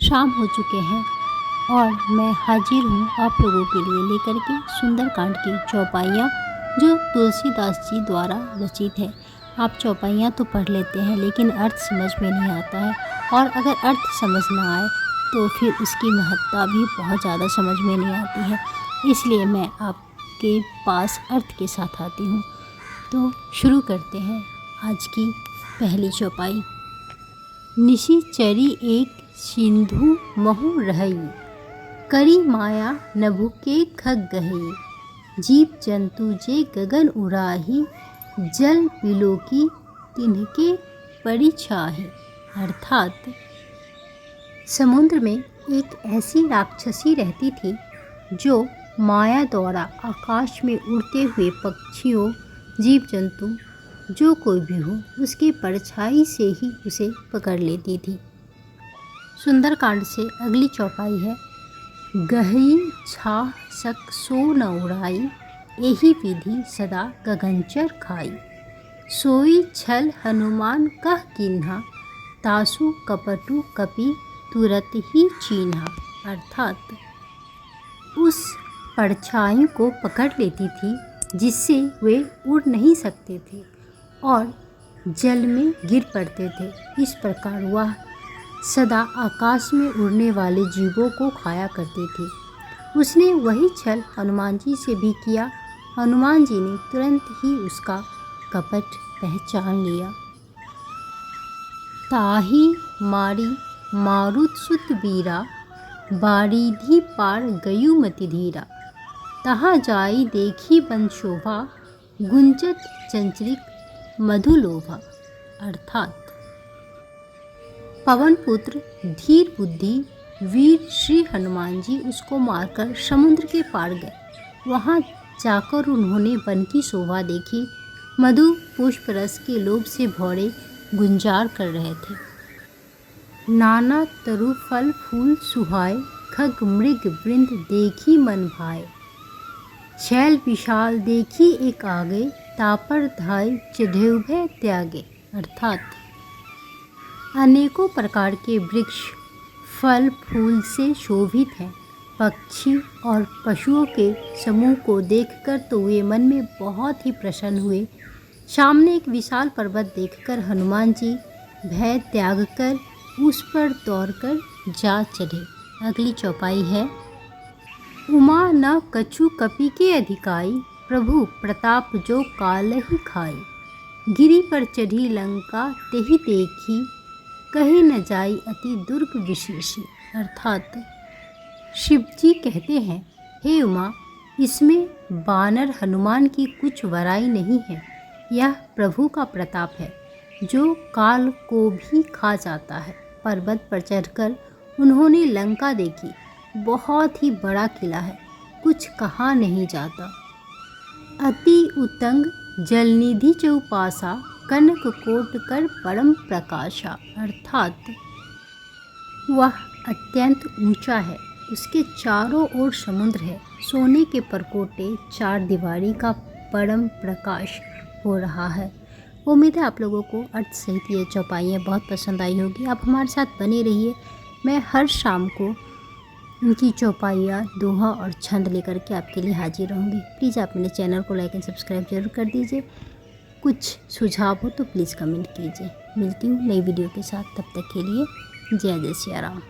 शाम हो चुके हैं और मैं हाजिर हूँ आप लोगों के लिए लेकर के सुंदरकांड की चौपाइयाँ जो तुलसीदास जी द्वारा रचित है। आप चौपाइयाँ तो पढ़ लेते हैं लेकिन अर्थ समझ में नहीं आता है, और अगर अर्थ समझ ना आए तो फिर उसकी महत्ता भी बहुत ज़्यादा समझ में नहीं आती है। इसलिए मैं आपके पास अर्थ के साथ आती हूँ। तो शुरू करते हैं आज की पहली चौपाई। निशिचरी एक सिंधु महु रहई, करी माया नभुके खग गहई। जीव जंतु जे गगन उड़ाही, जल बिलोकी तिन्हके परिछाही। अर्थात समुद्र में एक ऐसी राक्षसी रहती थी जो माया द्वारा आकाश में उड़ते हुए पक्षियों, जीव जंतु जो कोई भी हो उसकी परछाई से ही उसे पकड़ लेती थी। सुंदरकांड से अगली चौपाई है। गहई छाह सक सो न उड़ाई, एही विधि सदा गगनचर खाई। सोई छल हनुमान कह किन्हा, तासु कपटु कपि तुरत ही चीन्हा। अर्थात उस परछाई को पकड़ लेती थी जिससे वे उड़ नहीं सकते थे और जल में गिर पड़ते थे। इस प्रकार वह सदा आकाश में उड़ने वाले जीवों को खाया करती थी। उसने वही छल हनुमान जी से भी किया। हनुमान जी ने तुरंत ही उसका कपट पहचान लिया। ताही मारी मारुत सुत बीरा, बारिधि पार गयु मति धीरा। तहाँ जाई देखी बन शोभा, गुंजत चंचरिक मधुलोभा। अर्थात पवन पुत्र धीर बुद्धि वीर श्री हनुमान जी उसको मारकर समुद्र के पार गए। वहाँ जाकर उन्होंने वन की शोभा देखी। मधु पुष्प रस के लोभ से भौरे गुंजार कर रहे थे। नाना तरु फल फूल सुहाए, खग मृग वृंद देखी मन भाए। छैल विशाल देखी एक आगे, तापर धाय चढ़ेउ भय त्यागे। अर्थात अनेकों प्रकार के वृक्ष फल फूल से शोभित हैं। पक्षी और पशुओं के समूह को देखकर तो वे मन में बहुत ही प्रसन्न हुए। सामने एक विशाल पर्वत देखकर हनुमान जी भय त्याग कर उस पर दौड़कर जा चढ़े। अगली चौपाई है। उमा न कछु कपि के अधिकाई, प्रभु प्रताप जो काल ही खाई। गिरि पर चढ़ी लंका तेहि देखी, कहे न जाई अति दुर्ग विशेषी। अर्थात शिव जी कहते हैं, हे उमा, इसमें बानर हनुमान की कुछ बड़ाई नहीं है। यह प्रभु का प्रताप है जो काल को भी खा जाता है। पर्वत पर चढ़कर उन्होंने लंका देखी। बहुत ही बड़ा किला है, कुछ कहा नहीं जाता। अति उतंग जलनिधि चौपासा, कनक कोट कर परम प्रकाशा। अर्थात वह अत्यंत ऊंचा है, उसके चारों ओर समुद्र है। सोने के परकोटे चार दीवारी का परम प्रकाश हो रहा है। उम्मीद है आप लोगों को अर्थ सहित ये चौपाइयाँ बहुत पसंद आई होगी। आप हमारे साथ बने रहिए। मैं हर शाम को उनकी चौपाइयाँ, दोहा और छंद लेकर के आपके लिए हाजिर रहूँगी। प्लीज़ आप मेरे चैनल को लाइक एंड सब्सक्राइब जरूर कर दीजिए। कुछ सुझाव हो तो प्लीज़ कमेंट कीजिए। मिलती हूँ नई वीडियो के साथ, तब तक के लिए जय जय सिया राम।